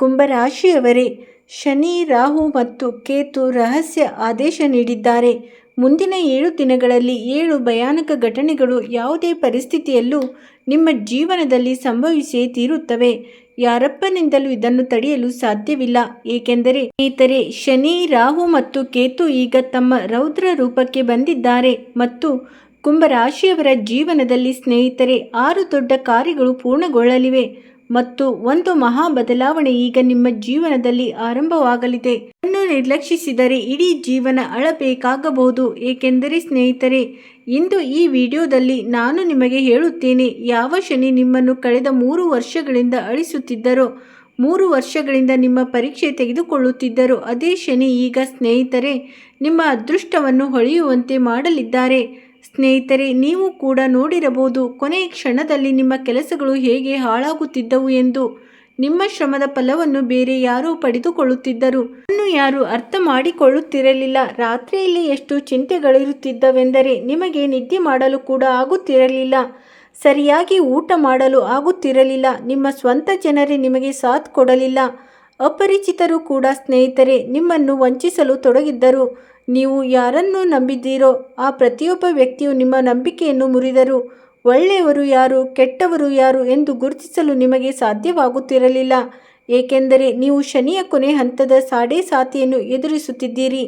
ಕುಂಭರಾಶಿಯವರೇ, ಶನಿ, ರಾಹು ಮತ್ತು ಕೇತು ರಹಸ್ಯ ಆದೇಶ ನೀಡಿದ್ದಾರೆ. ಮುಂದಿನ 7 ದಿನಗಳಲ್ಲಿ 7 ಭಯಾನಕ ಘಟನೆಗಳು ಯಾವುದೇ ಪರಿಸ್ಥಿತಿಯಲ್ಲೂ ನಿಮ್ಮ ಜೀವನದಲ್ಲಿ ಸಂಭವಿಸಿಯೇ ತೀರುತ್ತವೆ. ಯಾರೊಬ್ಬನಿಂದಲೂ ಇದನ್ನು ತಡೆಯಲು ಸಾಧ್ಯವಿಲ್ಲ. ಏಕೆಂದರೆ ಸ್ನೇಹಿತರೆ, ಶನಿ, ರಾಹು ಮತ್ತು ಕೇತು ಈಗ ತಮ್ಮ ರೌದ್ರ ರೂಪಕ್ಕೆ ಬಂದಿದ್ದಾರೆ ಮತ್ತು ಕುಂಭರಾಶಿಯವರ ಜೀವನದಲ್ಲಿ ಸ್ನೇಹಿತರೆ 6 ದೊಡ್ಡ ಕಾರ್ಯಗಳು ಪೂರ್ಣಗೊಳ್ಳಲಿವೆ ಮತ್ತು ಒಂದು ಮಹಾ ಬದಲಾವಣೆ ಈಗ ನಿಮ್ಮ ಜೀವನದಲ್ಲಿ ಆರಂಭವಾಗಲಿದೆ. ಇದನ್ನು ನಿರ್ಲಕ್ಷಿಸಿದರೆ ಇಡೀ ಜೀವನ ಅಳಬೇಕಾಗಬಹುದು. ಏಕೆಂದರೆ ಸ್ನೇಹಿತರೆ, ಇಂದು ಈ ವಿಡಿಯೋದಲ್ಲಿ ನಾನು ನಿಮಗೆ ಹೇಳುತ್ತೇನೆ, ಯಾವ ಶನಿ ನಿಮ್ಮನ್ನು ಕಳೆದ 3 ವರ್ಷಗಳಿಂದ ಅಳಿಸುತ್ತಿದ್ದರೋ, 3 ವರ್ಷಗಳಿಂದ ನಿಮ್ಮ ಪರೀಕ್ಷೆ ತೆಗೆದುಕೊಳ್ಳುತ್ತಿದ್ದರು, ಅದೇ ಶನಿ ಈಗ ಸ್ನೇಹಿತರೆ ನಿಮ್ಮ ಅದೃಷ್ಟವನ್ನು ಹೊಳೆಯುವಂತೆ ಮಾಡಲಿದ್ದಾರೆ. ಸ್ನೇಹಿತರೆ, ನೀವು ಕೂಡ ನೋಡಿರಬಹುದು ಕೊನೆಯ ಕ್ಷಣದಲ್ಲಿ ನಿಮ್ಮ ಕೆಲಸಗಳು ಹೇಗೆ ಹಾಳಾಗುತ್ತಿದ್ದವು ಎಂದು. ನಿಮ್ಮ ಶ್ರಮದ ಫಲವನ್ನು ಬೇರೆ ಯಾರೋ ಪಡೆದುಕೊಳ್ಳುತ್ತಿದ್ದರು. ಇದನ್ನು ಯಾರು ಅರ್ಥ ಮಾಡಿಕೊಳ್ಳುತ್ತಿರಲಿಲ್ಲ. ರಾತ್ರಿಯಲ್ಲಿ ಎಷ್ಟು ಚಿಂತೆಗಳಿರುತ್ತಿದ್ದವೆಂದರೆ ನಿಮಗೆ ನಿದ್ದೆ ಮಾಡಲು ಕೂಡ ಆಗುತ್ತಿರಲಿಲ್ಲ, ಸರಿಯಾಗಿ ಊಟ ಮಾಡಲು ಆಗುತ್ತಿರಲಿಲ್ಲ. ನಿಮ್ಮ ಸ್ವಂತ ಜನರೇ ನಿಮಗೆ ಸಾಥ್ ಕೊಡಲಿಲ್ಲ. ಅಪರಿಚಿತರು ಕೂಡ ಸ್ನೇಹಿತರೆ ನಿಮ್ಮನ್ನು ವಂಚಿಸಲು ತೊಡಗಿದ್ದರು. ನೀವು ಯಾರನ್ನು ನಂಬಿದ್ದೀರೋ ಆ ಪ್ರತಿಯೊಬ್ಬ ವ್ಯಕ್ತಿಯು ನಿಮ್ಮ ನಂಬಿಕೆಯನ್ನು ಮುರಿದರು. ಒಳ್ಳೆಯವರು ಯಾರು, ಕೆಟ್ಟವರು ಯಾರು ಎಂದು ಗುರುತಿಸಲು ನಿಮಗೆ ಸಾಧ್ಯವಾಗುತ್ತಿರಲಿಲ್ಲ. ಏಕೆಂದರೆ ನೀವು ಶನಿಯ ಕೊನೆ ಹಂತದ ಸಾಡೆಸಾತಿಯನ್ನು ಎದುರಿಸುತ್ತಿದ್ದೀರಿ.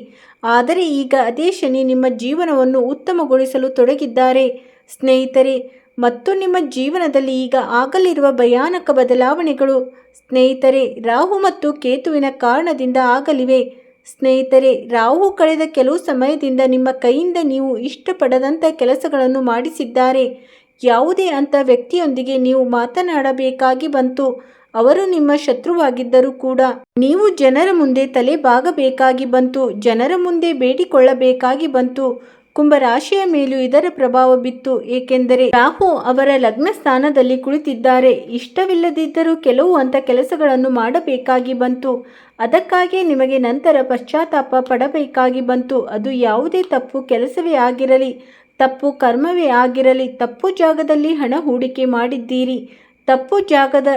ಆದರೆ ಈಗ ಅದೇ ಶನಿ ನಿಮ್ಮ ಜೀವನವನ್ನು ಉತ್ತಮಗೊಳಿಸಲು ತೊಡಗಿದ್ದಾರೆ ಸ್ನೇಹಿತರೆ. ಮತ್ತು ನಿಮ್ಮ ಜೀವನದಲ್ಲಿ ಈಗ ಆಗಲಿರುವ ಭಯಾನಕ ಬದಲಾವಣೆಗಳು ಸ್ನೇಹಿತರೆ ರಾಹು ಮತ್ತು ಕೇತುವಿನ ಕಾರಣದಿಂದ ಆಗಲಿವೆ. ಸ್ನೇಹಿತರೆ, ರಾಹು ಕಳೆದ ಕೆಲವು ಸಮಯದಿಂದ ನಿಮ್ಮ ಕೈಯಿಂದ ನೀವು ಇಷ್ಟಪಡದಂಥ ಕೆಲಸಗಳನ್ನು ಮಾಡಿಸಿದ್ದಾರೆ. ಯಾವುದೇ ಅಂಥ ವ್ಯಕ್ತಿಯೊಂದಿಗೆ ನೀವು ಮಾತನಾಡಬೇಕಾಗಿ ಬಂತು. ಅವರು ನಿಮ್ಮ ಶತ್ರುವಾಗಿದ್ದರೂ ಕೂಡ ನೀವು ಜನರ ಮುಂದೆ ತಲೆ ಬಾಗಬೇಕಾಗಿ ಬಂತು, ಜನರ ಮುಂದೆ ಬೇಡಿಕೊಳ್ಳಬೇಕಾಗಿ ಬಂತು. ಕುಂಭರಾಶಿಯ ಮೇಲೂ ಇದರ ಪ್ರಭಾವ ಬಿತ್ತು. ಏಕೆಂದರೆ ರಾಹು ಅವರ ಲಗ್ನ ಸ್ಥಾನದಲ್ಲಿ ಕುಳಿತಿದ್ದಾರೆ. ಇಷ್ಟವಿಲ್ಲದಿದ್ದರೂ ಕೆಲವು ಅಂಥ ಕೆಲಸಗಳನ್ನು ಮಾಡಬೇಕಾಗಿ ಬಂತು. ಅದಕ್ಕಾಗಿ ನಿಮಗೆ ನಂತರ ಪಶ್ಚಾತ್ತಾಪ ಪಡಬೇಕಾಗಿ ಬಂತು. ಅದು ಯಾವುದೇ ತಪ್ಪು ಕೆಲಸವೇ ಆಗಿರಲಿ, ತಪ್ಪು ಕರ್ಮವೇ ಆಗಿರಲಿ. ತಪ್ಪು ಜಾಗದಲ್ಲಿ ಹಣ ಹೂಡಿಕೆ ಮಾಡಿದ್ದೀರಿ. ತಪ್ಪು ಜಾಗದ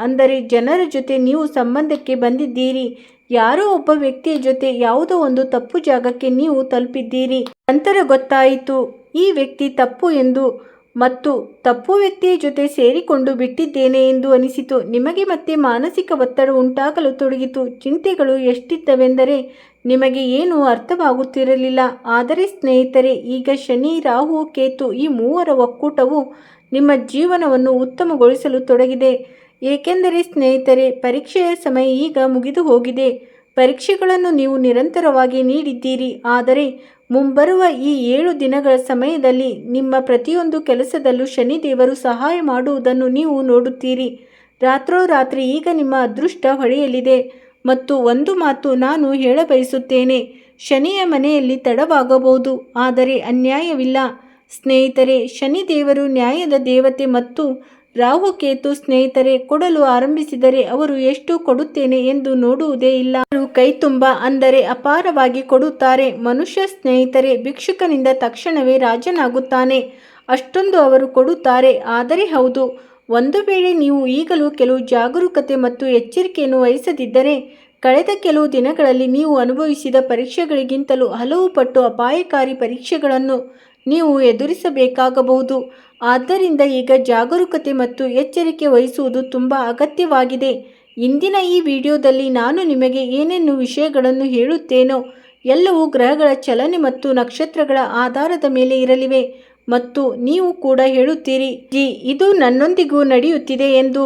ಅಂದರೆ ಜನರ ಜೊತೆ ನೀವು ಸಂಬಂಧಕ್ಕೆ ಬಂದಿದ್ದೀರಿ. ಯಾರೋ ಒಬ್ಬ ವ್ಯಕ್ತಿಯ ಜೊತೆ ಯಾವುದೋ ಒಂದು ತಪ್ಪು ಜಾಗಕ್ಕೆ ನೀವು ತಲುಪಿದ್ದೀರಿ. ನಂತರ ಗೊತ್ತಾಯಿತು ಈ ವ್ಯಕ್ತಿ ತಪ್ಪು ಎಂದು ಮತ್ತು ತಪ್ಪು ವ್ಯಕ್ತಿಯ ಜೊತೆ ಸೇರಿಕೊಂಡು ಬಿಟ್ಟಿದ್ದೇನೆ ಎಂದು ಅನಿಸಿತು. ನಿಮಗೆ ಮತ್ತೆ ಮಾನಸಿಕ ಒತ್ತಡ ಉಂಟಾಗಲು ತೊಡಗಿತು. ಚಿಂತೆಗಳು ಎಷ್ಟಿದ್ದವೆಂದರೆ ನಿಮಗೆ ಏನೂ ಅರ್ಥವಾಗುತ್ತಿರಲಿಲ್ಲ. ಆದರೆ ಸ್ನೇಹಿತರೆ, ಈಗ ಶನಿ, ರಾಹು, ಕೇತು ಈ ಮೂವರ ಒಕ್ಕೂಟವು ನಿಮ್ಮ ಜೀವನವನ್ನು ಉತ್ತಮಗೊಳಿಸಲು ತೊಡಗಿದೆ. ಏಕೆಂದರೆ ಸ್ನೇಹಿತರೆ, ಪರೀಕ್ಷೆಯ ಸಮಯ ಈಗ ಮುಗಿದು ಹೋಗಿದೆ. ಪರೀಕ್ಷೆಗಳನ್ನು ನೀವು ನಿರಂತರವಾಗಿ ನೀಡಿದ್ದೀರಿ. ಆದರೆ ಮುಂಬರುವ ಈ 7 ದಿನಗಳ ಸಮಯದಲ್ಲಿ ನಿಮ್ಮ ಪ್ರತಿಯೊಂದು ಕೆಲಸದಲ್ಲೂ ಶನಿದೇವರು ಸಹಾಯ ಮಾಡುವುದನ್ನು ನೀವು ನೋಡುತ್ತೀರಿ. ರಾತ್ರೋರಾತ್ರಿ ಈಗ ನಿಮ್ಮ ಅದೃಷ್ಟ ಹೊಳೆಯಲಿದೆ. ಮತ್ತು ಒಂದು ಮಾತು ನಾನು ಹೇಳಬಯಸುತ್ತೇನೆ, ಶನಿಯ ಮನೆಯಲ್ಲಿ ತಡವಾಗಬಹುದು, ಆದರೆ ಅನ್ಯಾಯವಿಲ್ಲ ಸ್ನೇಹಿತರೆ. ಶನಿದೇವರು ನ್ಯಾಯದ ದೇವತೆ ಮತ್ತು ರಾಹುಕೇತು ಸ್ನೇಹಿತರೆ ಕೊಡಲು ಆರಂಭಿಸಿದರೆ ಅವರು ಎಷ್ಟು ಕೊಡುತ್ತೇನೆ ಎಂದು ನೋಡುವುದೇ ಇಲ್ಲ. ಅವರು ಕೈ ತುಂಬ ಅಂದರೆ ಅಪಾರವಾಗಿ ಕೊಡುತ್ತಾರೆ. ಮನುಷ್ಯ ಸ್ನೇಹಿತರೆ ಭಿಕ್ಷುಕನಿಂದ ತಕ್ಷಣವೇ ರಾಜನಾಗುತ್ತಾನೆ, ಅಷ್ಟೊಂದು ಅವರು ಕೊಡುತ್ತಾರೆ. ಆದರೆ ಹೌದು, ಒಂದು ವೇಳೆ ನೀವು ಈಗಲೂ ಕೆಲವು ಜಾಗರೂಕತೆ ಮತ್ತು ಎಚ್ಚರಿಕೆಯನ್ನು ವಹಿಸದಿದ್ದರೆ ಕಳೆದ ಕೆಲವು ದಿನಗಳಲ್ಲಿ ನೀವು ಅನುಭವಿಸಿದ ಪರೀಕ್ಷೆಗಳಿಗಿಂತಲೂ ಹಲವು ಪಟ್ಟು ಅಪಾಯಕಾರಿ ಪರೀಕ್ಷೆಗಳನ್ನು ನೀವು ಎದುರಿಸಬೇಕಾಗಬಹುದು. ಆದ್ದರಿಂದ ಈಗ ಜಾಗರೂಕತೆ ಮತ್ತು ಎಚ್ಚರಿಕೆ ವಹಿಸುವುದು ತುಂಬ ಅಗತ್ಯವಾಗಿದೆ. ಇಂದಿನ ಈ ವಿಡಿಯೋದಲ್ಲಿ ನಾನು ನಿಮಗೆ ಏನೇನು ವಿಷಯಗಳನ್ನು ಹೇಳುತ್ತೇನೋ ಎಲ್ಲವೂ ಗ್ರಹಗಳ ಚಲನೆ ಮತ್ತು ನಕ್ಷತ್ರಗಳ ಆಧಾರದ ಮೇಲೆ ಇರಲಿವೆ. ಮತ್ತು ನೀವು ಕೂಡ ಹೇಳುತ್ತೀರಿ, ಜಿ ಇದು ನನ್ನೊಂದಿಗೂ ನಡೆಯುತ್ತಿದೆ ಎಂದು.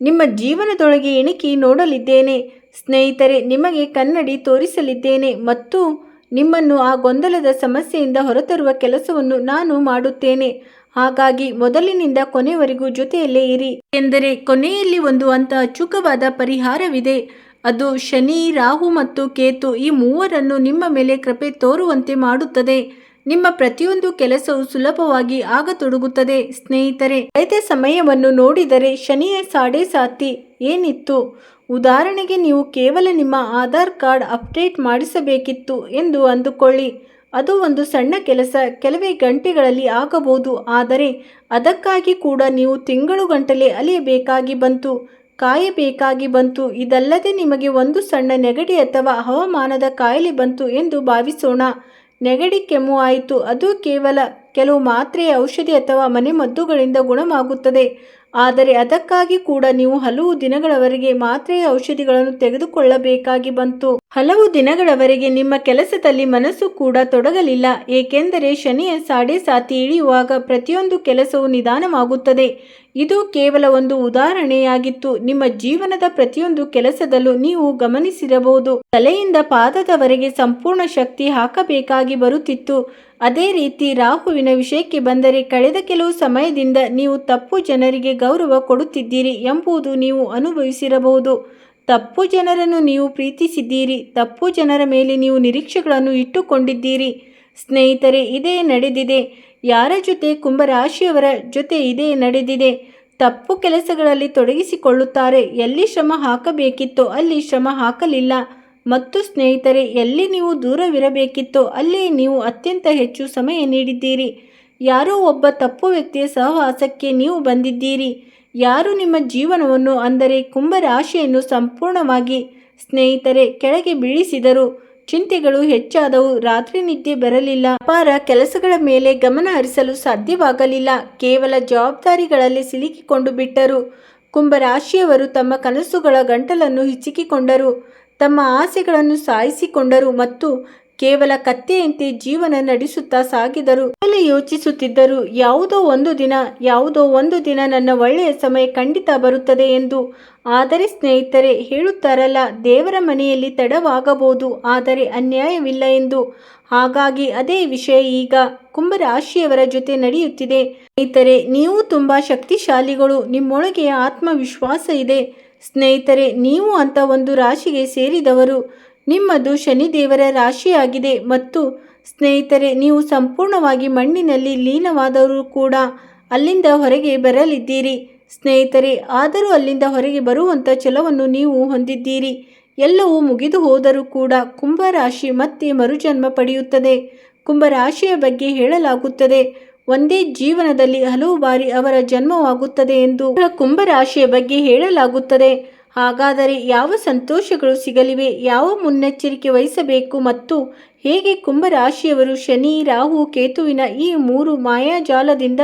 ನಿಮ್ಮ ಜೀವನದೊಳಗೆ ಇಣುಕಿ ನೋಡಲಿದ್ದೇನೆ ಸ್ನೇಹಿತರೆ, ನಿಮಗೆ ಕನ್ನಡಿ ತೋರಿಸಲಿದ್ದೇನೆ ಮತ್ತು ನಿಮ್ಮನ್ನು ಆ ಗೊಂದಲದ ಸಮಸ್ಯೆಯಿಂದ ಹೊರತರುವ ಕೆಲಸವನ್ನು ನಾನು ಮಾಡುತ್ತೇನೆ. ಹಾಗಾಗಿ ಮೊದಲಿನಿಂದ ಕೊನೆಯವರೆಗೂ ಜೊತೆಯಲ್ಲೇ ಇರಿ. ಎಂದರೆ ಕೊನೆಯಲ್ಲಿ ಒಂದು ಅಚೂಕವಾದ ಪರಿಹಾರವಿದೆ. ಅದು ಶನಿ, ರಾಹು ಮತ್ತು ಕೇತು ಈ ಮೂವರನ್ನು ನಿಮ್ಮ ಮೇಲೆ ಕೃಪೆ ತೋರುವಂತೆ ಮಾಡುತ್ತದೆ. ನಿಮ್ಮ ಪ್ರತಿಯೊಂದು ಕೆಲಸವು ಸುಲಭವಾಗಿ ಆಗತೊಡಗುತ್ತದೆ ಸ್ನೇಹಿತರೆ. ಕಳೆದ ಸಮಯವನ್ನು ನೋಡಿದರೆ ಶನಿಯ ಸಾಡೆಸಾತಿ ಏನಿತ್ತು. ಉದಾಹರಣೆಗೆ ನೀವು ಕೇವಲ ನಿಮ್ಮ ಆಧಾರ್ ಕಾರ್ಡ್ ಅಪ್ಡೇಟ್ ಮಾಡಿಸಬೇಕಿತ್ತು ಎಂದು ಅಂದುಕೊಳ್ಳಿ. ಅದು ಒಂದು ಸಣ್ಣ ಕೆಲಸ, ಕೆಲವೇ ಗಂಟೆಗಳಲ್ಲಿ ಆಗಬಹುದು. ಆದರೆ ಅದಕ್ಕಾಗಿ ಕೂಡ ನೀವು ತಿಂಗಳುಗಟ್ಟಲೆ ಅಲೆಯಬೇಕಾಗಿ ಬಂತು. ಕಾಯಬೇಕಾಗಿ ಬಂತು. ಇದಲ್ಲದೆ ನಿಮಗೆ ಒಂದು ಸಣ್ಣ ನೆಗಡಿ ಅಥವಾ ಹವಾಮಾನದ ಕಾಯಿಲೆ ಬಂತು ಎಂದು ಭಾವಿಸೋಣ. ನೆಗಡಿ ಕೆಮ್ಮು ಆಯಿತು. ಅದು ಕೇವಲ ಕೆಲವು ಮಾತ್ರೆಯ ಔಷಧಿ ಅಥವಾ ಮನೆಮದ್ದುಗಳಿಂದ ಗುಣವಾಗುತ್ತದೆ. ಆದರೆ ಅದಕ್ಕಾಗಿ ಕೂಡ ನೀವು ಹಲವು ದಿನಗಳವರೆಗೆ ಮಾತ್ರೆಯ ಔಷಧಿಗಳನ್ನು ತೆಗೆದುಕೊಳ್ಳಬೇಕಾಗಿ ಬಂತು. ಹಲವು ದಿನಗಳವರೆಗೆ ನಿಮ್ಮ ಕೆಲಸದಲ್ಲಿ ಮನಸ್ಸು ಕೂಡ ತೊಡಗಲಿಲ್ಲ. ಏಕೆಂದರೆ ಶನಿಯ ಸಾಡೆ ಇಳಿಯುವಾಗ ಪ್ರತಿಯೊಂದು ಕೆಲಸವು ನಿಧಾನವಾಗುತ್ತದೆ. ಇದು ಕೇವಲ ಒಂದು ಉದಾಹರಣೆಯಾಗಿತ್ತು. ನಿಮ್ಮ ಜೀವನದ ಪ್ರತಿಯೊಂದು ಕೆಲಸದಲ್ಲೂ ನೀವು ಗಮನಿಸಿರಬಹುದು, ತಲೆಯಿಂದ ಪಾದದವರೆಗೆ ಸಂಪೂರ್ಣ ಶಕ್ತಿ ಹಾಕಬೇಕಾಗಿ ಬರುತ್ತಿತ್ತು. ಅದೇ ರೀತಿ ರಾಹುವಿನ ವಿಷಯಕ್ಕೆ ಬಂದರೆ, ಕಳೆದ ಕೆಲವು ಸಮಯದಿಂದ ನೀವು ತಪ್ಪು ಜನರಿಗೆ ಗೌರವ ಕೊಡುತ್ತಿದ್ದೀರಿ ಎಂಬುದು ನೀವು ಅನುಭವಿಸಿರಬಹುದು. ತಪ್ಪು ಜನರನ್ನು ನೀವು ಪ್ರೀತಿಸಿದ್ದೀರಿ. ತಪ್ಪು ಜನರ ಮೇಲೆ ನೀವು ನಿರೀಕ್ಷೆಗಳನ್ನು ಇಟ್ಟುಕೊಂಡಿದ್ದೀರಿ. ಸ್ನೇಹಿತರೆ, ಇದೇ ನಡೆದಿದೆ. ಯಾರ ಜೊತೆ? ಕುಂಭರಾಶಿಯವರ ಜೊತೆ ಇದೇ ನಡೆದಿದೆ. ತಪ್ಪು ಕೆಲಸಗಳಲ್ಲಿ ತೊಡಗಿಸಿಕೊಳ್ಳುತ್ತಾರೆ. ಎಲ್ಲಿ ಶ್ರಮ ಹಾಕಬೇಕಿತ್ತೋ ಅಲ್ಲಿ ಶ್ರಮ ಹಾಕಲಿಲ್ಲ. ಮತ್ತು ಸ್ನೇಹಿತರೆ, ಎಲ್ಲಿ ನೀವು ದೂರವಿರಬೇಕಿತ್ತೋ ಅಲ್ಲಿ ನೀವು ಅತ್ಯಂತ ಹೆಚ್ಚು ಸಮಯ ನೀಡಿದ್ದೀರಿ. ಯಾರೋ ಒಬ್ಬ ತಪ್ಪು ವ್ಯಕ್ತಿಯ ಸಹವಾಸಕ್ಕೆ ನೀವು ಬಂದಿದ್ದೀರಿ. ಯಾರು ನಿಮ್ಮ ಜೀವನವನ್ನು, ಅಂದರೆ ಕುಂಭರಾಶಿಯನ್ನು ಸಂಪೂರ್ಣವಾಗಿ ಸ್ನೇಹಿತರೆ ಕೆಳಗೆ ಬೀಳಿಸಿದರು. ಚಿಂತೆಗಳು ಹೆಚ್ಚಾದವು. ರಾತ್ರಿ ನಿದ್ದೆ ಬರಲಿಲ್ಲ. ಅಪಾರ ಕೆಲಸಗಳ ಮೇಲೆ ಗಮನ ಹರಿಸಲು ಸಾಧ್ಯವಾಗಲಿಲ್ಲ. ಕೇವಲ ಜವಾಬ್ದಾರಿಗಳಲ್ಲಿ ಸಿಲುಕಿಕೊಂಡು ಬಿಟ್ಟರು. ಕುಂಭರಾಶಿಯವರು ತಮ್ಮ ಕನಸುಗಳ ಗಂಟಲನ್ನು ಹಿಚ್ಚಿಕೊಂಡರು. ತಮ್ಮ ಆಸೆಗಳನ್ನು ಸಾಯಿಸಿಕೊಂಡರು ಮತ್ತು ಕೇವಲ ಕತ್ತೆಯಂತೆ ಜೀವನ ನಡೆಸುತ್ತಾ ಸಾಗಿದರು. ಯೋಚಿಸುತ್ತಿದ್ದರು, ಯಾವುದೋ ಒಂದು ದಿನ ನನ್ನ ಒಳ್ಳೆಯ ಸಮಯ ಖಂಡಿತ ಬರುತ್ತದೆ ಎಂದು. ಆದರೆ ಸ್ನೇಹಿತರೆ, ಹೇಳುತ್ತಾರಲ್ಲ, ದೇವರ ಮನೆಯಲ್ಲಿ ತಡವಾಗಬಹುದು ಆದರೆ ಅನ್ಯಾಯವಿಲ್ಲ ಎಂದು. ಹಾಗಾಗಿ ಅದೇ ವಿಷಯ ಈಗ ಕುಂಭರಾಶಿಯವರ ಜೊತೆ ನಡೆಯುತ್ತಿದೆ. ಸ್ನೇಹಿತರೆ, ನೀವು ತುಂಬಾ ಶಕ್ತಿಶಾಲಿಗಳು. ನಿಮ್ಮೊಳಗೆ ಆತ್ಮವಿಶ್ವಾಸ ಇದೆ. ಸ್ನೇಹಿತರೆ, ನೀವು ಅಂತ ಒಂದು ರಾಶಿಗೆ ಸೇರಿದವರು. ನಿಮ್ಮದು ಶನಿದೇವರ ರಾಶಿಯಾಗಿದೆ. ಮತ್ತು ಸ್ನೇಹಿತರೆ, ನೀವು ಸಂಪೂರ್ಣವಾಗಿ ಮಣ್ಣಿನಲ್ಲಿ ಲೀನವಾದರೂ ಕೂಡ ಅಲ್ಲಿಂದ ಹೊರಗೆ ಬರಲಿದ್ದೀರಿ. ಸ್ನೇಹಿತರೆ, ಆದರೂ ಅಲ್ಲಿಂದ ಹೊರಗೆ ಬರುವಂಥ ಛಲವನ್ನು ನೀವು ಹೊಂದಿದ್ದೀರಿ. ಎಲ್ಲವೂ ಮುಗಿದು ಹೋದರೂ ಕೂಡ ಕುಂಭರಾಶಿ ಮತ್ತೆ ಮರುಜನ್ಮ ಪಡೆಯುತ್ತದೆ. ಕುಂಭರಾಶಿಯ ಬಗ್ಗೆ ಹೇಳಲಾಗುತ್ತದೆ, ಒಂದೇ ಜೀವನದಲ್ಲಿ ಹಲವು ಬಾರಿ ಅವರ ಜನ್ಮವಾಗುತ್ತದೆ ಎಂದು ಕುಂಭರಾಶಿಯ ಬಗ್ಗೆ ಹೇಳಲಾಗುತ್ತದೆ. ಹಾಗಾದರೆ ಯಾವ ಸಂತೋಷಗಳು ಸಿಗಲಿವೆ? ಯಾವ ಮುನ್ನೆಚ್ಚರಿಕೆ ವಹಿಸಬೇಕು? ಮತ್ತು ಹೇಗೆ ಕುಂಭರಾಶಿಯವರು ಶನಿ, ರಾಹು, ಕೇತುವಿನ ಈ 3 ಮಾಯಾಜಾಲದಿಂದ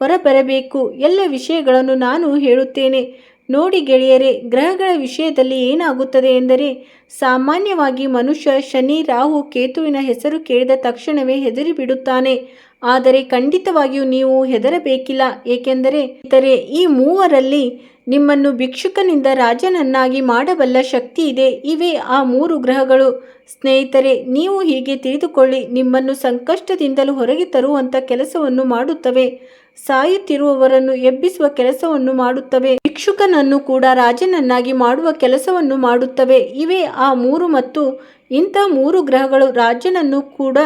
ಹೊರಬರಬೇಕು? ಎಲ್ಲ ವಿಷಯಗಳನ್ನು ನಾನು ಹೇಳುತ್ತೇನೆ. ನೋಡಿ ಗೆಳೆಯರೇ, ಗ್ರಹಗಳ ವಿಷಯದಲ್ಲಿ ಏನಾಗುತ್ತದೆ ಎಂದರೆ, ಸಾಮಾನ್ಯವಾಗಿ ಮನುಷ್ಯ ಶನಿ, ರಾಹು, ಕೇತುವಿನ ಹೆಸರು ಕೇಳಿದ ತಕ್ಷಣವೇ ಹೆದರಿಬಿಡುತ್ತಾನೆ. ಆದರೆ ಖಂಡಿತವಾಗಿಯೂ ನೀವು ಹೆದರಬೇಕಿಲ್ಲ. ಏಕೆಂದರೆ ಈ ಮೂವರಲ್ಲಿ ನಿಮ್ಮನ್ನು ಭಿಕ್ಷುಕನಿಂದ ರಾಜನನ್ನಾಗಿ ಮಾಡಬಲ್ಲ ಶಕ್ತಿ ಇದೆ. ಇವೇ ಆ 3 ಗ್ರಹಗಳು. ಸ್ನೇಹಿತರೆ, ನೀವು ಹೀಗೆ ತಿಳಿದುಕೊಳ್ಳಿ, ನಿಮ್ಮನ್ನು ಸಂಕಷ್ಟದಿಂದಲೂ ಹೊರಗೆ ತರುವಂಥ ಕೆಲಸವನ್ನು ಮಾಡುತ್ತವೆ. ಸಾಯುತ್ತಿರುವವರನ್ನು ಎಬ್ಬಿಸುವ ಕೆಲಸವನ್ನು ಮಾಡುತ್ತವೆ. ಭಿಕ್ಷುಕನನ್ನು ಕೂಡ ರಾಜನನ್ನಾಗಿ ಮಾಡುವ ಕೆಲಸವನ್ನು ಮಾಡುತ್ತವೆ. ಇವೇ ಆ 3. ಮತ್ತು ಇಂಥ 3 ಗ್ರಹಗಳು ರಾಜನನ್ನು ಕೂಡ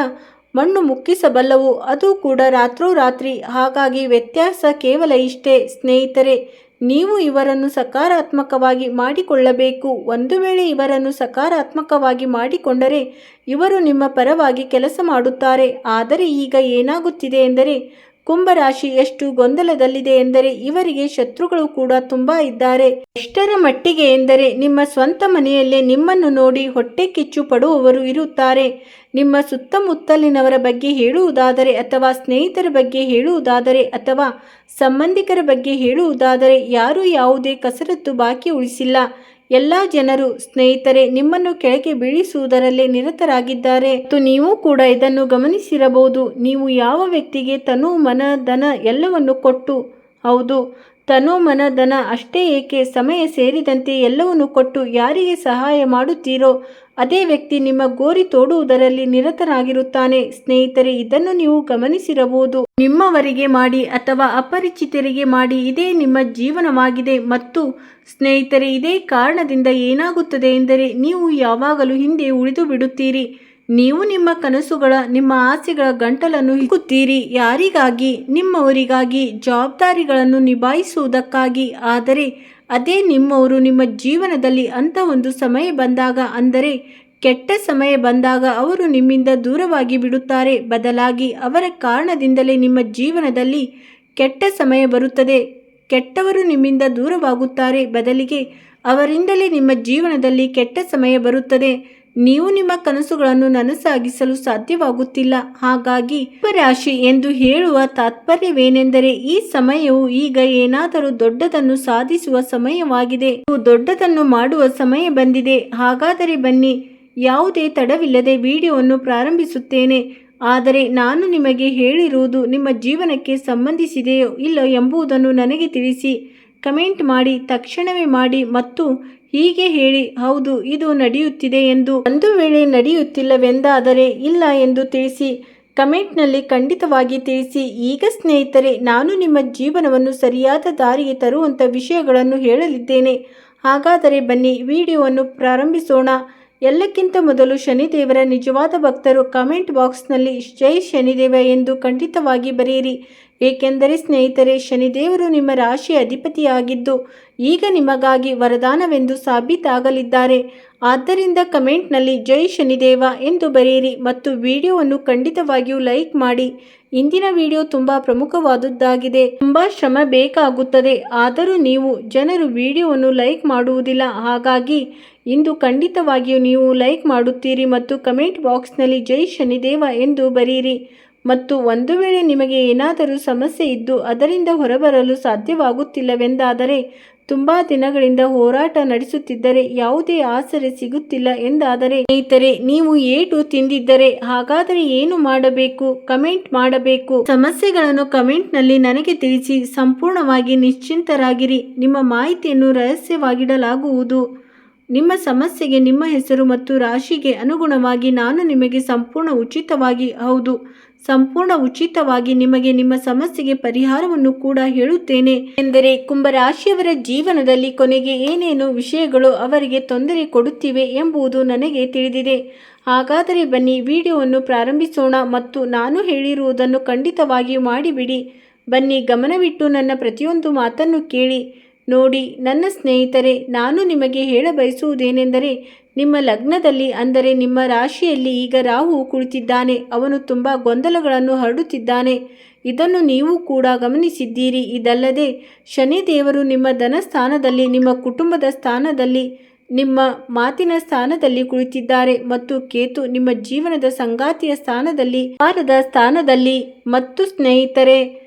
ಮಣ್ಣು ಮುಕ್ಕಿಸಬಲ್ಲವು, ಅದು ಕೂಡ ರಾತ್ರೋರಾತ್ರಿ. ಹಾಗಾಗಿ ವ್ಯತ್ಯಾಸ ಕೇವಲ ಇಷ್ಟೇ ಸ್ನೇಹಿತರೆ, ನೀವು ಇವರನ್ನು ಸಕಾರಾತ್ಮಕವಾಗಿ ಮಾಡಿಕೊಳ್ಳಬೇಕು. ಒಂದು ವೇಳೆ ಇವರನ್ನು ಸಕಾರಾತ್ಮಕವಾಗಿ ಮಾಡಿಕೊಂಡರೆ ಇವರು ನಿಮ್ಮ ಪರವಾಗಿ ಕೆಲಸ ಮಾಡುತ್ತಾರೆ. ಆದರೆ ಈಗ ಏನಾಗುತ್ತಿದೆ ಎಂದರೆ, ಕುಂಭರಾಶಿ ಎಷ್ಟು ಗೊಂದಲದಲ್ಲಿದೆ ಎಂದರೆ, ಇವರಿಗೆ ಶತ್ರುಗಳು ಕೂಡ ತುಂಬಾ ಇದ್ದಾರೆ. ಎಷ್ಟರ ಮಟ್ಟಿಗೆ ಎಂದರೆ, ನಿಮ್ಮ ಸ್ವಂತ ಮನೆಯಲ್ಲೇ ನಿಮ್ಮನ್ನು ನೋಡಿ ಹೊಟ್ಟೆ ಕಿಚ್ಚು ಪಡುವವರು ಇರುತ್ತಾರೆ. ನಿಮ್ಮ ಸುತ್ತಮುತ್ತಲಿನವರ ಬಗ್ಗೆ ಹೇಳುವುದಾದರೆ, ಅಥವಾ ಸ್ನೇಹಿತರ ಬಗ್ಗೆ ಹೇಳುವುದಾದರೆ, ಅಥವಾ ಸಂಬಂಧಿಕರ ಬಗ್ಗೆ ಹೇಳುವುದಾದರೆ, ಯಾರೂ ಯಾವುದೇ ಕಸರತ್ತು ಬಾಕಿ ಉಳಿಸಿಲ್ಲ. ಎಲ್ಲ ಜನರು ಸ್ನೇಹಿತರೆ ನಿಮ್ಮನ್ನು ಕೆಳಗೆ ಬೀಳಿಸುವುದರಲ್ಲೇ ನಿರತರಾಗಿದ್ದಾರೆ. ಮತ್ತು ನೀವು ಕೂಡ ಇದನ್ನು ಗಮನಿಸಿರಬಹುದು. ನೀವು ಯಾವ ವ್ಯಕ್ತಿಗೆ ತನು, ಮನ, ಧನ ಎಲ್ಲವನ್ನು ಕೊಟ್ಟು, ಹೌದು, ತನು, ಮನ, ಧನ ಅಷ್ಟೇ ಏಕೆ, ಸಮಯ ಸೇರಿದಂತೆ ಎಲ್ಲವನ್ನು ಕೊಟ್ಟು ಯಾರಿಗೆ ಸಹಾಯ ಮಾಡುತ್ತೀರೋ ಅದೇ ವ್ಯಕ್ತಿ ನಿಮ್ಮ ಗೋರಿ ತೋಡುವುದರಲ್ಲಿ ನಿರತನಾಗಿರುತ್ತಾನೆ. ಸ್ನೇಹಿತರೆ, ಇದನ್ನು ನೀವು ಗಮನಿಸಿರಬಹುದು. ನಿಮ್ಮವರಿಗೆ ಮಾಡಿ ಅಥವಾ ಅಪರಿಚಿತರಿಗೆ ಮಾಡಿ, ಇದೇ ನಿಮ್ಮ ಜೀವನವಾಗಿದೆ. ಮತ್ತು ಸ್ನೇಹಿತರೆ, ಇದೇ ಕಾರಣದಿಂದ ಏನಾಗುತ್ತದೆ ಎಂದರೆ, ನೀವು ಯಾವಾಗಲೂ ಹಿಂದೆ ಉಳಿದು ಬಿಡುತ್ತೀರಿ. ನೀವು ನಿಮ್ಮ ಕನಸುಗಳ, ನಿಮ್ಮ ಆಸೆಗಳ ಗಂಟಲನ್ನು ಹಿಗ್ಗುತ್ತೀರಿ. ಯಾರಿಗಾಗಿ? ನಿಮ್ಮವರಿಗಾಗಿ, ಜವಾಬ್ದಾರಿಗಳನ್ನು ನಿಭಾಯಿಸುವುದಕ್ಕಾಗಿ. ಆದರೆ ಅದೇ ನಿಮ್ಮವರು ನಿಮ್ಮ ಜೀವನದಲ್ಲಿ ಅಂತ ಒಂದು ಸಮಯ ಬಂದಾಗ, ಅಂದರೆ ಕೆಟ್ಟ ಸಮಯ ಬಂದಾಗ ಅವರು ನಿಮ್ಮಿಂದ ದೂರವಾಗಿ ಬಿಡುತ್ತಾರೆ. ಬದಲಾಗಿ ಅವರ ಕಾರಣದಿಂದಲೇ ನಿಮ್ಮ ಜೀವನದಲ್ಲಿ ಕೆಟ್ಟ ಸಮಯ ಬರುತ್ತದೆ. ಕೆಟ್ಟವರು ನಿಮ್ಮಿಂದ ದೂರವಾಗುತ್ತಾರೆ, ಬದಲಿಗೆ ಅವರಿಂದಲೇ ನಿಮ್ಮ ಜೀವನದಲ್ಲಿ ಕೆಟ್ಟ ಸಮಯ ಬರುತ್ತದೆ. ನೀವು ನಿಮ್ಮ ಕನಸುಗಳನ್ನು ನನಸಾಗಿಸಲು ಸಾಧ್ಯವಾಗುತ್ತಿಲ್ಲ. ಹಾಗಾಗಿ ರಾಶಿ ಎಂದು ಹೇಳುವ ತಾತ್ಪರ್ಯವೇನೆಂದರೆ, ಈ ಸಮಯವು ಈಗ ಏನಾದರೂ ದೊಡ್ಡದನ್ನು ಸಾಧಿಸುವ ಸಮಯವಾಗಿದೆ. ನೀವು ದೊಡ್ಡದನ್ನು ಮಾಡುವ ಸಮಯ ಬಂದಿದೆ. ಹಾಗಾದರೆ ಬನ್ನಿ, ಯಾವುದೇ ತಡವಿಲ್ಲದೆ ವಿಡಿಯೋವನ್ನು ಪ್ರಾರಂಭಿಸುತ್ತೇನೆ. ಆದರೆ ನಾನು ನಿಮಗೆ ಹೇಳಿರುವುದು ನಿಮ್ಮ ಜೀವನಕ್ಕೆ ಸಂಬಂಧಿಸಿದೆಯೋ ಇಲ್ಲ ಎಂಬುದನ್ನು ನನಗೆ ತಿಳಿಸಿ. ಕಮೆಂಟ್ ಮಾಡಿ, ತಕ್ಷಣವೇ ಮಾಡಿ ಮತ್ತು ಹೀಗೆ ಹೇಳಿ, ಹೌದು ಇದು ನಡೆಯುತ್ತಿದೆ ಎಂದು. ಒಂದು ವೇಳೆ ನಡೆಯುತ್ತಿಲ್ಲವೆಂದಾದರೆ ಇಲ್ಲ ಎಂದು ತಿಳಿಸಿ. ಕಮೆಂಟ್ನಲ್ಲಿ ಖಂಡಿತವಾಗಿ ತಿಳಿಸಿ. ಈಗ ಸ್ನೇಹಿತರೆ, ನಾನು ನಿಮ್ಮ ಜೀವನವನ್ನು ಸರಿಯಾದ ದಾರಿಗೆ ತರುವಂಥ ವಿಷಯಗಳನ್ನು ಹೇಳಲಿದ್ದೇನೆ. ಹಾಗಾದರೆ ಬನ್ನಿ, ವಿಡಿಯೋವನ್ನು ಪ್ರಾರಂಭಿಸೋಣ. ಎಲ್ಲಕ್ಕಿಂತ ಮೊದಲು ಶನಿದೇವರ ನಿಜವಾದ ಭಕ್ತರು ಕಮೆಂಟ್ ಬಾಕ್ಸ್ನಲ್ಲಿ ಜೈ ಶನಿದೇವ ಎಂದು ಖಂಡಿತವಾಗಿ ಬರೆಯಿರಿ. ಏಕೆಂದರೆ ಸ್ನೇಹಿತರೆ, ಶನಿದೇವರು ನಿಮ್ಮ ರಾಶಿಯ ಅಧಿಪತಿಯಾಗಿದ್ದು ಈಗ ನಿಮಗಾಗಿ ವರದಾನವೆಂದು ಸಾಬೀತಾಗಲಿದ್ದಾರೆ. ಆದ್ದರಿಂದ ಕಮೆಂಟ್ನಲ್ಲಿ ಜೈ ಶನಿದೇವ ಎಂದು ಬರೆಯಿರಿ ಮತ್ತು ವಿಡಿಯೋವನ್ನು ಖಂಡಿತವಾಗಿಯೂ ಲೈಕ್ ಮಾಡಿ. ಇಂದಿನ ವಿಡಿಯೋ ತುಂಬ ಪ್ರಮುಖವಾದುದಾಗಿದೆ. ತುಂಬ ಶ್ರಮ ಬೇಕಾಗುತ್ತದೆ, ಆದರೂ ನೀವು ಜನರು ವಿಡಿಯೋವನ್ನು ಲೈಕ್ ಮಾಡುವುದಿಲ್ಲ. ಹಾಗಾಗಿ ಇಂದು ಖಂಡಿತವಾಗಿಯೂ ನೀವು ಲೈಕ್ ಮಾಡುತ್ತೀರಿ ಮತ್ತು ಕಮೆಂಟ್ ಬಾಕ್ಸ್ನಲ್ಲಿ ಜೈ ಶನಿದೇವ ಎಂದು ಬರೆಯಿರಿ. ಮತ್ತು ಒಂದು ವೇಳೆ ನಿಮಗೆ ಏನಾದರೂ ಸಮಸ್ಯೆ ಇದ್ದು ಅದರಿಂದ ಹೊರಬರಲು ಸಾಧ್ಯವಾಗುತ್ತಿಲ್ಲವೆಂದಾದರೆ, ತುಂಬ ದಿನಗಳಿಂದ ಹೋರಾಟ ನಡೆಸುತ್ತಿದ್ದರೆ ಯಾವುದೇ ಆಸರೆ ಸಿಗುತ್ತಿಲ್ಲ ಎಂದಾದರೆ, ಸ್ನೇಹಿತರೆ ನೀವು ಏಟು ತಿಂದಿದ್ದರೆ ಹಾಗಾದರೆ ಏನು ಮಾಡಬೇಕು? ಕಮೆಂಟ್ ಮಾಡಬೇಕು. ಸಮಸ್ಯೆಗಳನ್ನು ಕಮೆಂಟ್ನಲ್ಲಿ ನನಗೆ ತಿಳಿಸಿ. ಸಂಪೂರ್ಣವಾಗಿ ನಿಶ್ಚಿಂತರಾಗಿರಿ. ನಿಮ್ಮ ಮಾಹಿತಿಯನ್ನು ರಹಸ್ಯವಾಗಿಡಲಾಗುವುದು. ನಿಮ್ಮ ಸಮಸ್ಯೆಗೆ ನಿಮ್ಮ ಹೆಸರು ಮತ್ತು ರಾಶಿಗೆ ಅನುಗುಣವಾಗಿ ನಾನು ನಿಮಗೆ ಸಂಪೂರ್ಣ ಉಚಿತವಾಗಿ ನಿಮಗೆ ನಿಮ್ಮ ಸಮಸ್ಯೆಗೆ ಪರಿಹಾರವನ್ನು ಕೂಡ ಹೇಳುತ್ತೇನೆ. ಎಂದರೆ ಕುಂಭರಾಶಿಯವರ ಜೀವನದಲ್ಲಿ ಕೊನೆಗೆ ಏನೇನು ವಿಷಯಗಳು ಅವರಿಗೆ ತೊಂದರೆ ಕೊಡುತ್ತಿವೆ ಎಂಬುದು ನನಗೆ ತಿಳಿದಿದೆ. ಹಾಗಾದರೆ ಬನ್ನಿ, ವಿಡಿಯೋವನ್ನು ಪ್ರಾರಂಭಿಸೋಣ ಮತ್ತು ನಾನು ಹೇಳಿರುವುದನ್ನು ಖಂಡಿತವಾಗಿಯೂ ಮಾಡಿಬಿಡಿ. ಬನ್ನಿ, ಗಮನವಿಟ್ಟು ನನ್ನ ಪ್ರತಿಯೊಂದು ಮಾತನ್ನು ಕೇಳಿ. ನೋಡಿ ನನ್ನ ಸ್ನೇಹಿತರೆ, ನಾನು ನಿಮಗೆ ಹೇಳಬಯಸುವುದೇನೆಂದರೆ, ನಿಮ್ಮ ಲಗ್ನದಲ್ಲಿ ಅಂದರೆ ನಿಮ್ಮ ರಾಶಿಯಲ್ಲಿ ಈಗ ರಾಹು ಕುಳಿತಿದ್ದಾನೆ. ಅವನು ತುಂಬ ಗೊಂದಲಗಳನ್ನು ಹರಡುತ್ತಿದ್ದಾನೆ. ಇದನ್ನು ನೀವು ಕೂಡ ಗಮನಿಸಿದ್ದೀರಿ. ಇದಲ್ಲದೆ ಶನಿದೇವರು ನಿಮ್ಮ ಧನ ಸ್ಥಾನದಲ್ಲಿ, ನಿಮ್ಮ ಕುಟುಂಬದ ಸ್ಥಾನದಲ್ಲಿ, ನಿಮ್ಮ ಮಾತಿನ ಸ್ಥಾನದಲ್ಲಿ ಕುಳಿತಿದ್ದಾರೆ ಮತ್ತು ಕೇತು ನಿಮ್ಮ ಜೀವನದ ಸಂಗಾತಿಯ ಸ್ಥಾನದಲ್ಲಿ, ವಾರದ ಸ್ಥಾನದಲ್ಲಿ ಮತ್ತು ಸ್ನೇಹಿತರೆ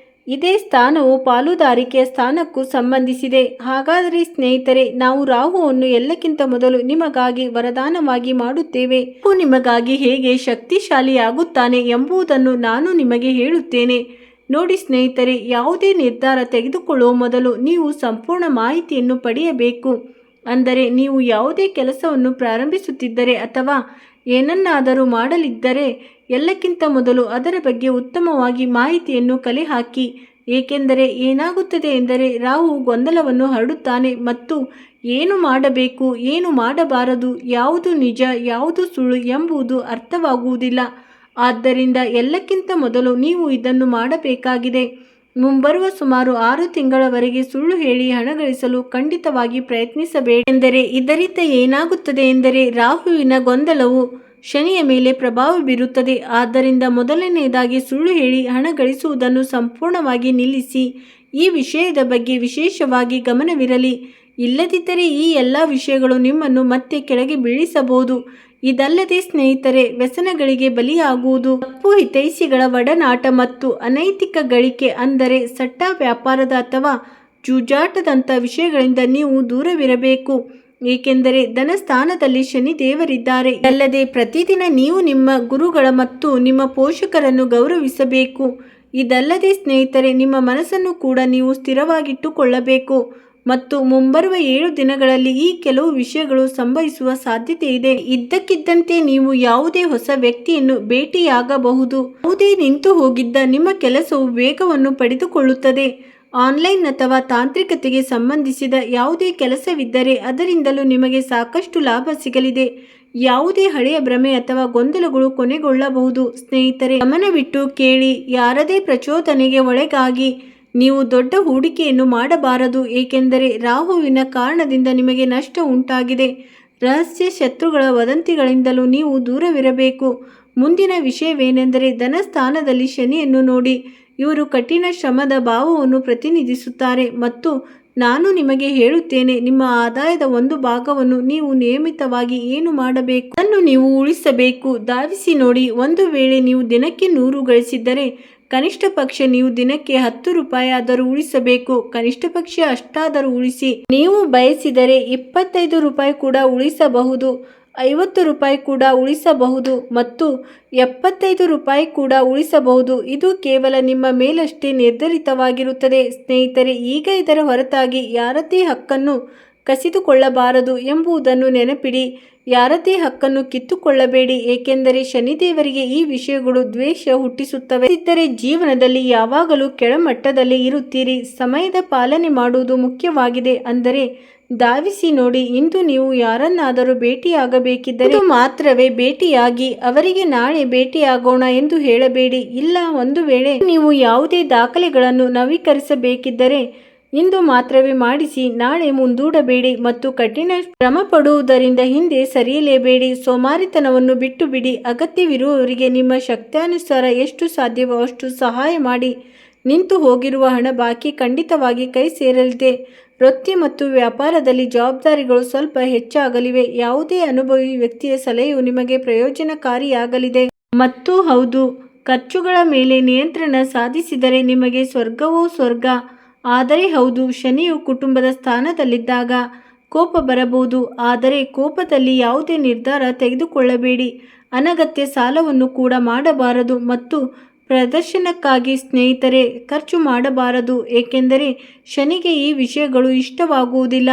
ಇದೇ ಸ್ಥಾನವು ಪಾಲುದಾರಿಕೆಯ ಸ್ಥಾನಕ್ಕೂ ಸಂಬಂಧಿಸಿದೆ. ಹಾಗಾದರೆ ಸ್ನೇಹಿತರೆ, ನಾವು ರಾಹುವನ್ನು ಎಲ್ಲಕ್ಕಿಂತ ಮೊದಲು ನಿಮಗಾಗಿ ವರದಾನವಾಗಿ ಮಾಡುತ್ತೇವೆ. ರಾಹು ನಿಮಗಾಗಿ ಹೇಗೆ ಶಕ್ತಿಶಾಲಿಯಾಗುತ್ತಾನೆ ಎಂಬುದನ್ನು ನಾನು ನಿಮಗೆ ಹೇಳುತ್ತೇನೆ. ನೋಡಿ ಸ್ನೇಹಿತರೆ, ಯಾವುದೇ ನಿರ್ಧಾರ ತೆಗೆದುಕೊಳ್ಳುವ ಮೊದಲು ನೀವು ಸಂಪೂರ್ಣ ಮಾಹಿತಿಯನ್ನು ಪಡೆಯಬೇಕು. ಅಂದರೆ ನೀವು ಯಾವುದೇ ಕೆಲಸವನ್ನು ಪ್ರಾರಂಭಿಸುತ್ತಿದ್ದರೆ ಅಥವಾ ಏನನ್ನಾದರೂ ಮಾಡಲಿದ್ದರೆ ಎಲ್ಲಕ್ಕಿಂತ ಮೊದಲು ಅದರ ಬಗ್ಗೆ ಉತ್ತಮವಾಗಿ ಮಾಹಿತಿಯನ್ನು ಕಲೆ ಹಾಕಿ. ಏಕೆಂದರೆ ಏನಾಗುತ್ತದೆ ಎಂದರೆ, ರಾಹು ಗೊಂದಲವನ್ನು ಹರಡುತ್ತಾನೆ ಮತ್ತು ಏನು ಮಾಡಬೇಕು, ಏನು ಮಾಡಬಾರದು, ಯಾವುದು ನಿಜ, ಯಾವುದು ಸುಳ್ಳು ಎಂಬುದು ಅರ್ಥವಾಗುವುದಿಲ್ಲ. ಆದ್ದರಿಂದ ಎಲ್ಲಕ್ಕಿಂತ ಮೊದಲು ನೀವು ಇದನ್ನು ಮಾಡಬೇಕಾಗಿದೆ. ಮುಂಬರುವ ಸುಮಾರು 6 ತಿಂಗಳವರೆಗೆ ಸುಳ್ಳು ಹೇಳಿ ಹಣ ಗಳಿಸಲು ಖಂಡಿತವಾಗಿ ಪ್ರಯತ್ನಿಸಬೇಡಿ. ಎಂದರೆ ಇದರಿಂದ ಏನಾಗುತ್ತದೆ ಎಂದರೆ, ರಾಹುವಿನ ಗೊಂದಲವು ಶನಿಯ ಮೇಲೆ ಪ್ರಭಾವ ಬೀರುತ್ತದೆ. ಆದ್ದರಿಂದ ಮೊದಲನೆಯದಾಗಿ ಸುಳ್ಳು ಹೇಳಿ ಹಣ ಗಳಿಸುವುದನ್ನು ಸಂಪೂರ್ಣವಾಗಿ ನಿಲ್ಲಿಸಿ. ಈ ವಿಷಯದ ಬಗ್ಗೆ ವಿಶೇಷವಾಗಿ ಗಮನವಿರಲಿ. ಇಲ್ಲದಿದ್ದರೆ ಈ ಎಲ್ಲ ವಿಷಯಗಳು ನಿಮ್ಮನ್ನು ಮತ್ತೆ ಕೆಳಗೆ ಬೀಳಿಸಬಹುದು. ಇದಲ್ಲದೆ ಸ್ನೇಹಿತರೆ, ವ್ಯಸನಗಳಿಗೆ ಬಲಿಯಾಗುವುದು, ತಪ್ಪು ಹಿತೈಷಿಗಳ ಒಡನಾಟ ಮತ್ತು ಅನೈತಿಕ ಗಳಿಕೆ ಅಂದರೆ ಸಟ್ಟ ವ್ಯಾಪಾರದ ಅಥವಾ ಜೂಜಾಟದಂಥ ವಿಷಯಗಳಿಂದ ನೀವು ದೂರವಿರಬೇಕು. ಏಕೆಂದರೆ ಧನ ಸ್ಥಾನದಲ್ಲಿ ಶನಿ ದೇವರಿದ್ದಾರೆ. ಅಲ್ಲದೆ ಪ್ರತಿದಿನ ನೀವು ನಿಮ್ಮ ಗುರುಗಳ ಮತ್ತು ನಿಮ್ಮ ಪೋಷಕರನ್ನು ಗೌರವಿಸಬೇಕು. ಇದಲ್ಲದೆ ಸ್ನೇಹಿತರೆ, ನಿಮ್ಮ ಮನಸ್ಸನ್ನು ಕೂಡ ನೀವು ಸ್ಥಿರವಾಗಿಟ್ಟುಕೊಳ್ಳಬೇಕು. ಮತ್ತು ಮುಂಬರುವ 7 ದಿನಗಳಲ್ಲಿ ಈ ಕೆಲವು ವಿಷಯಗಳು ಸಂಭವಿಸುವ ಸಾಧ್ಯತೆ ಇದೆ. ಇದ್ದಕ್ಕಿದ್ದಂತೆ ನೀವು ಯಾವುದೇ ಹೊಸ ವ್ಯಕ್ತಿಯನ್ನು ಭೇಟಿಯಾಗಬಹುದು. ಯಾವುದೇ ನಿಂತು ಹೋಗಿದ್ದ ನಿಮ್ಮ ಕೆಲಸವು ವೇಗವನ್ನು ಪಡೆದುಕೊಳ್ಳುತ್ತದೆ. ಆನ್ಲೈನ್ ಅಥವಾ ತಾಂತ್ರಿಕತೆಗೆ ಸಂಬಂಧಿಸಿದ ಯಾವುದೇ ಕೆಲಸವಿದ್ದರೆ ಅದರಿಂದಲೂ ನಿಮಗೆ ಸಾಕಷ್ಟು ಲಾಭ ಸಿಗಲಿದೆ. ಯಾವುದೇ ಹಳೆಯ ಭ್ರಮೆ ಅಥವಾ ಗೊಂದಲಗಳು ಕೊನೆಗೊಳ್ಳಬಹುದು. ಸ್ನೇಹಿತರೆ, ಗಮನವಿಟ್ಟು ಕೇಳಿ. ಯಾರದೇ ಪ್ರಚೋದನೆಗೆ ಒಳಗಾಗಿ ನೀವು ದೊಡ್ಡ ಹೂಡಿಕೆಯನ್ನು ಮಾಡಬಾರದು. ಏಕೆಂದರೆ ರಾಹುವಿನ ಕಾರಣದಿಂದ ನಿಮಗೆ ನಷ್ಟ ಉಂಟಾಗಿದೆ. ರಹಸ್ಯ ಶತ್ರುಗಳ ವದಂತಿಗಳಿಂದಲೂ ನೀವು ದೂರವಿರಬೇಕು. ಮುಂದಿನ ವಿಷಯವೇನೆಂದರೆ, ಧನಸ್ಥಾನದಲ್ಲಿ ಶನಿಯನ್ನು ನೋಡಿ. ಇವರು ಕಠಿಣ ಶ್ರಮದ ಭಾವವನ್ನು ಪ್ರತಿನಿಧಿಸುತ್ತಾರೆ ಮತ್ತು ನಾನು ನಿಮಗೆ ಹೇಳುತ್ತೇನೆ, ನಿಮ್ಮ ಆದಾಯದ ಒಂದು ಭಾಗವನ್ನು ನೀವು ನಿಯಮಿತವಾಗಿ ಏನು ಮಾಡಬೇಕು ಅದನ್ನು ನೀವು ಉಳಿಸಬೇಕು. ಧಾವಿಸಿ ನೋಡಿ, ಒಂದು ವೇಳೆ ನೀವು ದಿನಕ್ಕೆ 100 ಗಳಿಸಿದ್ದರೆ ಕನಿಷ್ಠ ಪಕ್ಷ ನೀವು ದಿನಕ್ಕೆ 10 ರೂಪಾಯಿ ಆದರೂ ಉಳಿಸಬೇಕು. ಕನಿಷ್ಠ ಪಕ್ಷ ಅಷ್ಟಾದರೂ ಉಳಿಸಿ. ನೀವು ಬಯಸಿದರೆ 25 ರೂಪಾಯಿ ಕೂಡ ಉಳಿಸಬಹುದು, 50 ರೂಪಾಯಿ ಕೂಡ ಉಳಿಸಬಹುದು ಮತ್ತು 75 ರೂಪಾಯಿ ಕೂಡ ಉಳಿಸಬಹುದು. ಇದು ಕೇವಲ ನಿಮ್ಮ ಮೇಲಷ್ಟೇ ನಿರ್ಧರಿತವಾಗಿರುತ್ತದೆ. ಸ್ನೇಹಿತರೆ, ಈಗ ಇದರ ಹೊರತಾಗಿ ಯಾರದೇ ಹಕ್ಕನ್ನು ಕಸಿದುಕೊಳ್ಳಬಾರದು ಎಂಬುದನ್ನು ನೆನಪಿಡಿ. ಯಾರದೇ ಹಕ್ಕನ್ನು ಕಿತ್ತುಕೊಳ್ಳಬೇಡಿ, ಏಕೆಂದರೆ ಶನಿದೇವರಿಗೆ ಈ ವಿಷಯಗಳು ದ್ವೇಷ ಹುಟ್ಟಿಸುತ್ತವೆ. ಇದ್ದರೆ ಜೀವನದಲ್ಲಿ ಯಾವಾಗಲೂ ಕೆಳಮಟ್ಟದಲ್ಲಿ ಇರುತ್ತೀರಿ. ಸಮಯದ ಪಾಲನೆ ಮಾಡುವುದು ಮುಖ್ಯವಾಗಿದೆ. ಅಂದರೆ ಧಾವಿಸಿ ನೋಡಿ, ಇಂದು ನೀವು ಯಾರನ್ನಾದರೂ ಭೇಟಿಯಾಗಬೇಕಿದ್ದರೆ ಮಾತ್ರವೇ ಭೇಟಿಯಾಗಿ. ಅವರಿಗೆ ನಾಳೆ ಭೇಟಿಯಾಗೋಣ ಎಂದು ಹೇಳಬೇಡಿ. ಇಲ್ಲ, ಒಂದು ವೇಳೆ ನೀವು ಯಾವುದೇ ದಾಖಲೆಗಳನ್ನು ನವೀಕರಿಸಬೇಕಿದ್ದರೆ ಇಂದು ಮಾತ್ರವೇ ಮಾಡಿಸಿ, ನಾಳೆ ಮುಂದೂಡಬೇಡಿ ಮತ್ತು ಕಠಿಣ ಶ್ರಮ ಪಡುವುದರಿಂದ ಹಿಂದೆ ಸರಿಯಲೇಬೇಡಿ. ಸೋಮಾರಿತನವನ್ನು ಬಿಟ್ಟು ಬಿಡಿ. ಅಗತ್ಯವಿರುವವರಿಗೆ ನಿಮ್ಮ ಶಕ್ತ್ಯಾನುಸಾರ ಎಷ್ಟು ಸಾಧ್ಯವೋ ಅಷ್ಟು ಸಹಾಯ ಮಾಡಿ. ನಿಂತು ಹೋಗಿರುವ ಹಣ ಬಾಕಿ ಖಂಡಿತವಾಗಿ ಕೈ ಸೇರಲಿದೆ. ವೃತ್ತಿ ಮತ್ತು ವ್ಯಾಪಾರದಲ್ಲಿ ಜವಾಬ್ದಾರಿಗಳು ಸ್ವಲ್ಪ ಹೆಚ್ಚಾಗಲಿವೆ. ಯಾವುದೇ ಅನುಭವಿ ವ್ಯಕ್ತಿಯ ಸಲಹೆಯು ನಿಮಗೆ ಪ್ರಯೋಜನಕಾರಿಯಾಗಲಿದೆ. ಮತ್ತು ಹೌದು, ಖರ್ಚುಗಳ ಮೇಲೆ ನಿಯಂತ್ರಣ ಸಾಧಿಸಿದರೆ ನಿಮಗೆ ಸ್ವರ್ಗವೋ ಸ್ವರ್ಗ. ಆದರೆ ಹೌದು, ಶನಿಯು ಕುಟುಂಬದ ಸ್ಥಾನದಲ್ಲಿದ್ದಾಗ ಕೋಪ ಬರಬಹುದು. ಆದರೆ ಕೋಪದಲ್ಲಿ ಯಾವುದೇ ನಿರ್ಧಾರ ತೆಗೆದುಕೊಳ್ಳಬೇಡಿ. ಅನಗತ್ಯ ಸಾಲವನ್ನು ಕೂಡ ಮಾಡಬಾರದು ಮತ್ತು ಪ್ರದರ್ಶನಕ್ಕಾಗಿ ಸ್ನೇಹಿತರೆ ಖರ್ಚು ಮಾಡಬಾರದು, ಏಕೆಂದರೆ ಶನಿಗೆ ಈ ವಿಷಯಗಳು ಇಷ್ಟವಾಗುವುದಿಲ್ಲ.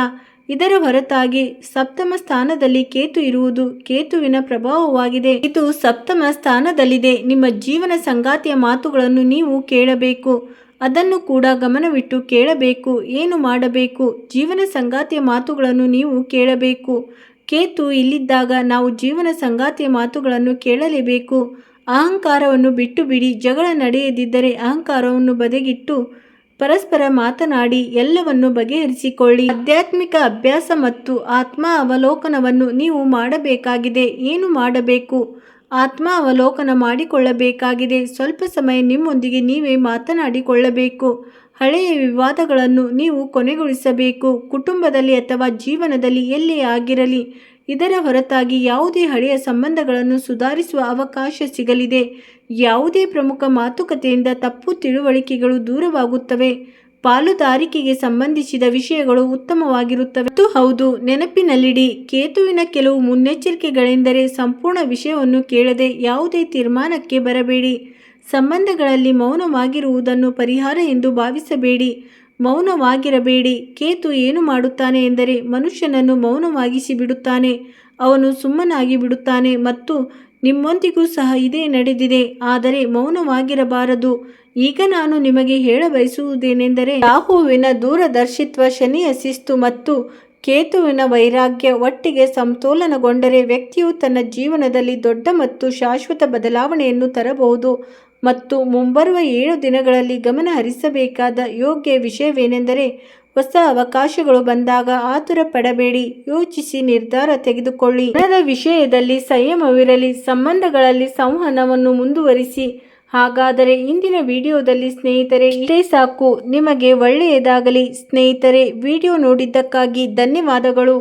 ಇದರ ಹೊರತಾಗಿ ಸಪ್ತಮ ಸ್ಥಾನದಲ್ಲಿ ಕೇತು ಇರುವುದು ಕೇತುವಿನ ಪ್ರಭಾವವಾಗಿದೆ. ಇದು ಸಪ್ತಮ ಸ್ಥಾನದಲ್ಲಿದೆ. ನಿಮ್ಮ ಜೀವನ ಸಂಗಾತಿಯ ಮಾತುಗಳನ್ನು ನೀವು ಕೇಳಬೇಕು, ಅದನ್ನು ಕೂಡ ಗಮನವಿಟ್ಟು ಕೇಳಬೇಕು. ಏನು ಮಾಡಬೇಕು? ಜೀವನ ಸಂಗಾತಿಯ ಮಾತುಗಳನ್ನು ನೀವು ಕೇಳಬೇಕು. ಕೇತು ಇಲ್ಲಿದ್ದಾಗ ನಾವು ಜೀವನ ಸಂಗಾತಿಯ ಮಾತುಗಳನ್ನು ಕೇಳಲೇಬೇಕು. ಅಹಂಕಾರವನ್ನು ಬಿಟ್ಟು ಬಿಡಿ. ಜಗಳ ನಡೆಯದಿದ್ದರೆ ಅಹಂಕಾರವನ್ನು ಬದಿಗಿಟ್ಟು ಪರಸ್ಪರ ಮಾತನಾಡಿ ಎಲ್ಲವನ್ನು ಬಗೆಹರಿಸಿಕೊಳ್ಳಿ. ಆಧ್ಯಾತ್ಮಿಕ ಅಭ್ಯಾಸ ಮತ್ತು ಆತ್ಮ ಅವಲೋಕನವನ್ನು ನೀವು ಮಾಡಬೇಕಾಗಿದೆ. ಏನು ಮಾಡಬೇಕು? ಆತ್ಮ ಅವಲೋಕನ ಮಾಡಿಕೊಳ್ಳಬೇಕಾಗಿದೆ. ಸ್ವಲ್ಪ ಸಮಯ ನಿಮ್ಮೊಂದಿಗೆ ನೀವೇ ಮಾತನಾಡಿಕೊಳ್ಳಬೇಕು. ಹಳೆಯ ವಿವಾದಗಳನ್ನು ನೀವು ಕೊನೆಗೊಳಿಸಬೇಕು, ಕುಟುಂಬದಲ್ಲಿ ಅಥವಾ ಜೀವನದಲ್ಲಿ ಎಲ್ಲೇ ಆಗಿರಲಿ. ಇದರ ಹೊರತಾಗಿ ಯಾವುದೇ ಹಳೆಯ ಸಂಬಂಧಗಳನ್ನು ಸುಧಾರಿಸುವ ಅವಕಾಶ ಸಿಗಲಿದೆ. ಯಾವುದೇ ಪ್ರಮುಖ ಮಾತುಕತೆಯಿಂದ ತಪ್ಪು ತಿಳುವಳಿಕೆಗಳು ದೂರವಾಗುತ್ತವೆ. ಪಾಲುದಾರಿಕೆಗೆ ಸಂಬಂಧಿಸಿದ ವಿಷಯಗಳು ಉತ್ತಮವಾಗಿರುತ್ತವೆ. ಮತ್ತು ಹೌದು, ನೆನಪಿನಲ್ಲಿಡಿ, ಕೇತುವಿನ ಕೆಲವು ಮುನ್ನೆಚ್ಚರಿಕೆಗಳೆಂದರೆ ಸಂಪೂರ್ಣ ವಿಷಯವನ್ನು ಕೇಳದೆ ಯಾವುದೇ ತೀರ್ಮಾನಕ್ಕೆ ಬರಬೇಡಿ. ಸಂಬಂಧಗಳಲ್ಲಿ ಮೌನವಾಗಿರುವುದನ್ನು ಪರಿಹಾರ ಎಂದು ಭಾವಿಸಬೇಡಿ. ಮೌನವಾಗಿರಬೇಡಿ. ಕೇತು ಏನು ಮಾಡುತ್ತಾನೆ ಎಂದರೆ ಮನುಷ್ಯನನ್ನು ಮೌನವಾಗಿಸಿ ಬಿಡುತ್ತಾನೆ. ಅವನು ಸುಮ್ಮನಾಗಿ ಬಿಡುತ್ತಾನೆ ಮತ್ತು ನಿಮ್ಮೊಂದಿಗೂ ಸಹ ಇದೇ ನಡೆದಿದೆ. ಆದರೆ ಮೌನವಾಗಿರಬಾರದು. ಈಗ ನಾನು ನಿಮಗೆ ಹೇಳಬಯಸುವುದೇನೆಂದರೆ, ರಾಹುವಿನ ದೂರದರ್ಶಿತ್ವ, ಶನಿಯ ಶಿಸ್ತು ಮತ್ತು ಕೇತುವಿನ ವೈರಾಗ್ಯ ಒಟ್ಟಿಗೆ ಸಮತೋಲನಗೊಂಡರೆ ವ್ಯಕ್ತಿಯು ತನ್ನ ಜೀವನದಲ್ಲಿ ದೊಡ್ಡ ಮತ್ತು ಶಾಶ್ವತ ಬದಲಾವಣೆಯನ್ನು ತರಬಹುದು. ಮತ್ತು ಮುಂಬರುವ 7 ದಿನಗಳಲ್ಲಿ ಗಮನ ಹರಿಸಬೇಕಾದ ಯೋಗ್ಯ ವಿಷಯವೇನೆಂದರೆ, ಹೊಸ ಅವಕಾಶಗಳು ಬಂದಾಗ ಆತುರ ಪಡಬೇಡಿ. ಯೋಚಿಸಿ ನಿರ್ಧಾರ ತೆಗೆದುಕೊಳ್ಳಿ. ಹಣದ ವಿಷಯದಲ್ಲಿ ಸಂಯಮವಿರಲಿ. ಸಂಬಂಧಗಳಲ್ಲಿ ಸಂವಹನವನ್ನು ಮುಂದುವರಿಸಿ. ಹಾಗಾದರೆ ಇಂದಿನ ವಿಡಿಯೋದಲ್ಲಿ ಸ್ನೇಹಿತರೆ ಇಷ್ಟೇ ಸಾಕು. ನಿಮಗೆ ಒಳ್ಳೆಯದಾಗಲಿ. ಸ್ನೇಹಿತರೆ, ವಿಡಿಯೋ ನೋಡಿದ್ದಕ್ಕಾಗಿ ಧನ್ಯವಾದಗಳು.